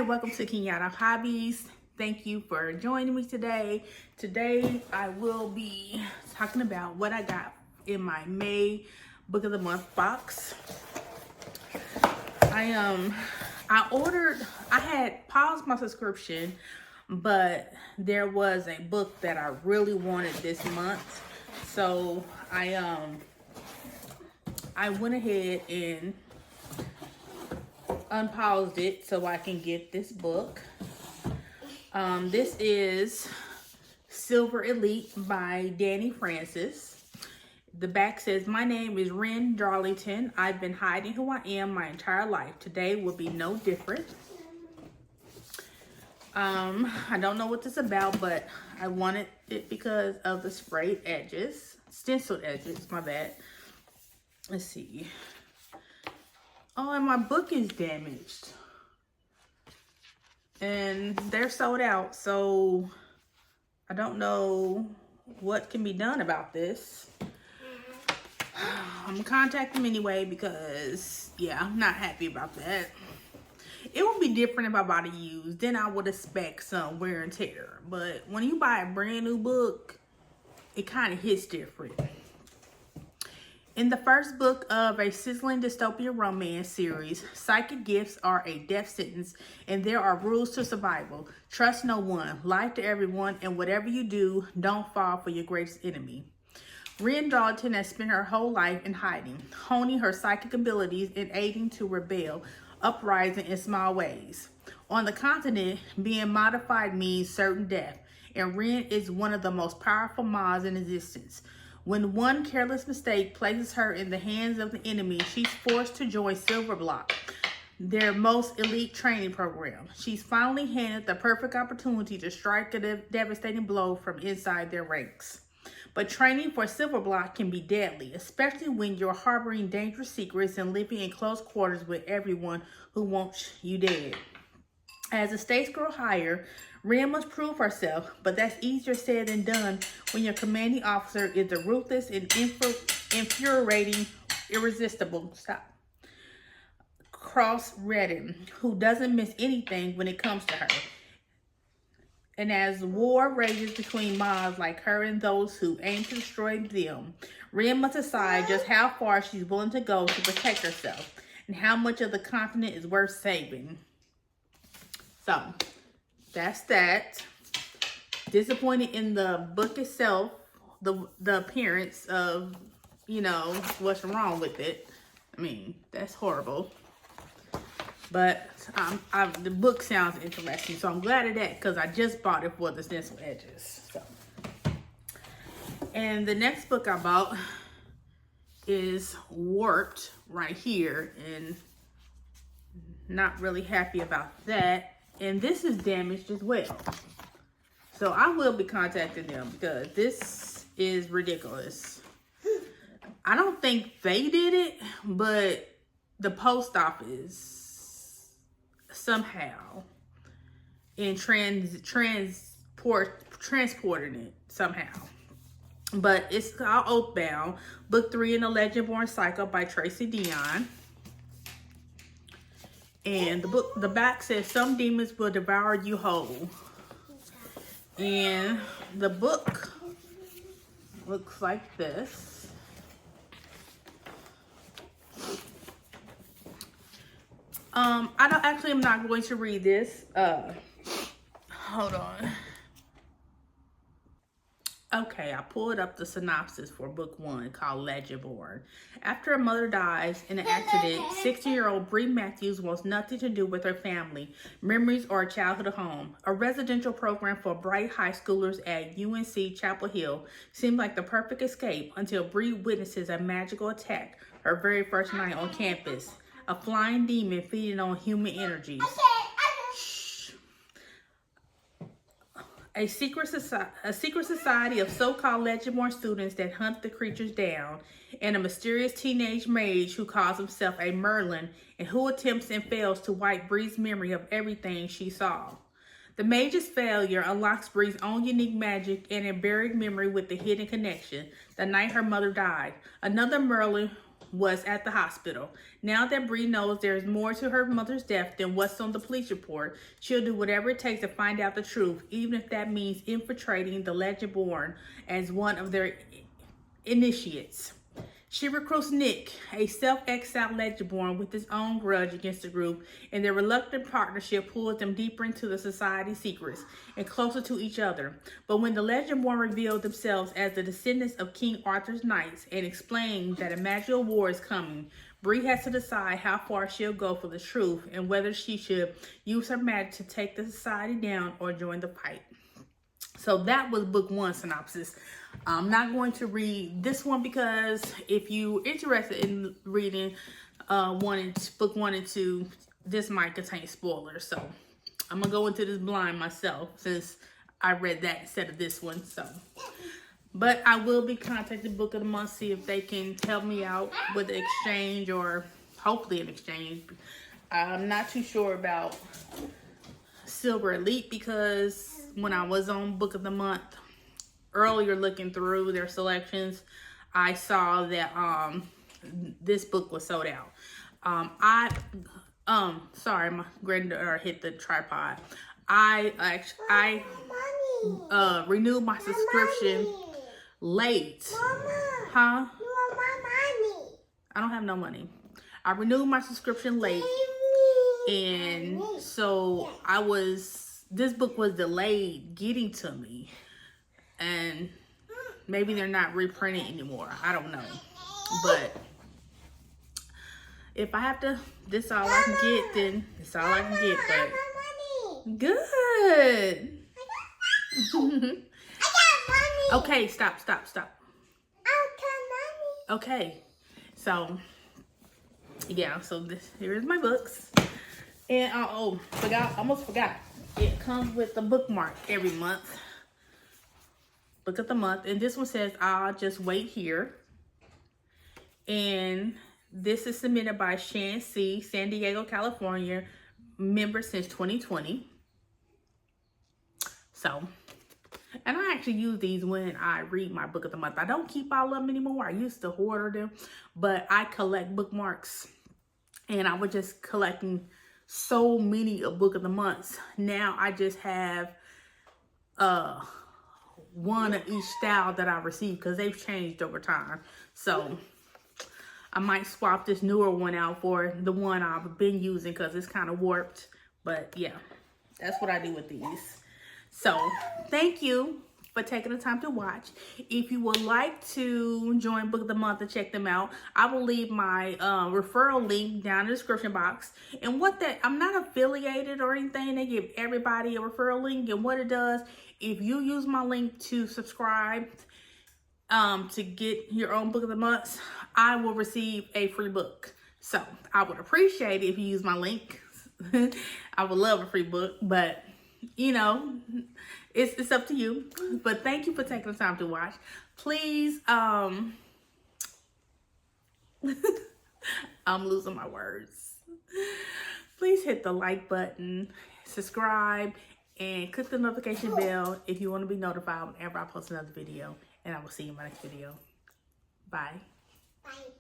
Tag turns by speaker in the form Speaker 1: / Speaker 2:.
Speaker 1: welcome to Kenyatta Hobbies. Thank you for joining me today. Today I will be talking about what I got in my May Book of the Month box. I had paused my subscription, but there was a book that I really wanted this month. So I went ahead and unpaused it so I can get this book. This is Silver Elite by Danny Francis. The back says, "My name is Ren Darlington. I've been hiding who I am my entire life. Today will be no different." I don't know what this is about, but I wanted it because of the sprayed edges, stenciled edges, my bad. Let's see. Oh, and my book is damaged. And they're sold out, so I don't know what can be done about this. I'm gonna contact them anyway because, yeah, I'm not happy about that. It would be different if I bought it used. Then I would expect some wear and tear. But when you buy a brand new book, it kind of hits different. In the first book of a sizzling dystopian romance series, psychic gifts are a death sentence, and there are rules to survival. Trust no one, lie to everyone, and whatever you do, don't fall for your greatest enemy. Ren Darlington has spent her whole life in hiding, honing her psychic abilities and aiding to rebel, uprising in small ways. On the continent, being modified means certain death, and Ren is one of the most powerful Ma's in existence. When one careless mistake places her in the hands of the enemy, she's forced to join Silver Block, their most elite training program. She's finally handed the perfect opportunity to strike a devastating blow from inside their ranks. But training for Silver Block can be deadly, especially when you're harboring dangerous secrets and living in close quarters with everyone who wants you dead. As the stakes grow higher, Ren must prove herself, but that's easier said than done when your commanding officer is the ruthless and infuriating, irresistible Cross Redden, who doesn't miss anything when it comes to her. And as war rages between Ma's like her and those who aim to destroy them, Ren must decide just how far she's willing to go to protect herself and how much of the continent is worth saving. So, that's that. Disappointed in the book itself, the appearance of, what's wrong with it. I mean, that's horrible. But the book sounds interesting, so I'm glad of that because I just bought it for the stencil edges. So, and the next book I bought is Warped right here, and not really happy about that. And this is damaged as well. So I will be contacting them because this is ridiculous. I don't think they did it, but the post office somehow and transported it somehow. But it's called Oathbound, Book 3 in the Legendborn Cycle by Tracy Dion. And the back says, "Some demons will devour you whole." And the book looks like this. I'm not going to read this. Hold on. Okay, I pulled up the synopsis for book 1 called Legendborn. After a mother dies in an accident, 60-year-old Bree Matthews wants nothing to do with her family, memories, or a childhood home. A residential program for bright high schoolers at UNC Chapel Hill seemed like the perfect escape until Bree witnesses a magical attack her very first night on campus. A flying demon feeding on human energies. A secret society of so-called Legendborn students that hunt the creatures down, and a mysterious teenage mage who calls himself a Merlin and who attempts and fails to wipe Bree's memory of everything she saw. The mage's failure unlocks Bree's own unique magic and a buried memory with the hidden connection, the night her mother died. Another Merlin was at the hospital. Now that Bree knows there's more to her mother's death than what's on the police report, she'll do whatever it takes to find out the truth, even if that means infiltrating the Legendborn as one of their initiates. She recruits Nick, a self-exiled Legendborn with his own grudge against the group, and their reluctant partnership pulls them deeper into the society's secrets and closer to each other. But when the Legendborn reveal themselves as the descendants of King Arthur's knights and explain that a magical war is coming, Bree has to decide how far she'll go for the truth and whether she should use her magic to take the society down or join the fight. So that was book 1 synopsis. I'm not going to read this one because if you're interested in reading book 1 and 2, this might contain spoilers. So I'm going to go into this blind myself since I read that instead of this one. So, but I will be contacting Book of the Month, see if they can help me out with the exchange or hopefully an exchange. I'm not too sure about Silver Elite because when I was on Book of the Month earlier looking through their selections, I saw that this book was sold out. Sorry, my granddaughter hit the tripod. I renewed my subscription late.
Speaker 2: Mama,
Speaker 1: huh?
Speaker 2: you want my money?
Speaker 1: I don't have no money. I renewed my subscription late, and so this book was delayed getting to me, and maybe they're not reprinting anymore. I don't know, but if I have to, this all I can get, then it's all I can get. But good.
Speaker 2: I got money.
Speaker 1: Okay, stop.
Speaker 2: I got money.
Speaker 1: Okay, so yeah, so here's my books, and almost forgot. It comes with a bookmark every month. Book of the Month. And this one says, I'll Just Wait Here. And this is submitted by Shan C., San Diego, California. Member since 2020. So, and I actually use these when I read my Book of the Month. I don't keep all of them anymore. I used to hoard them. But I collect bookmarks. And I was just collecting so many of Book of the Months. Now I just have one of each style that I received because they've changed over time. So I might swap this newer one out for the one I've been using because it's kind of warped. But yeah, that's what I do with these. So thank you for taking the time to watch. If you would like to join Book of the Month and check them out, I will leave my referral link down in the description box. And I'm not affiliated or anything. They give everybody a referral link. And what it does, if you use my link to subscribe to get your own Book of the Month, I will receive a free book. So I would appreciate it if you use my link. I would love a free book, but you know, it's up to you. But thank you for taking the time to watch. Please, I'm losing my words. Please hit the like button, subscribe, and click the notification bell if you want to be notified whenever I post another video. And I will see you in my next video. Bye.
Speaker 2: Bye.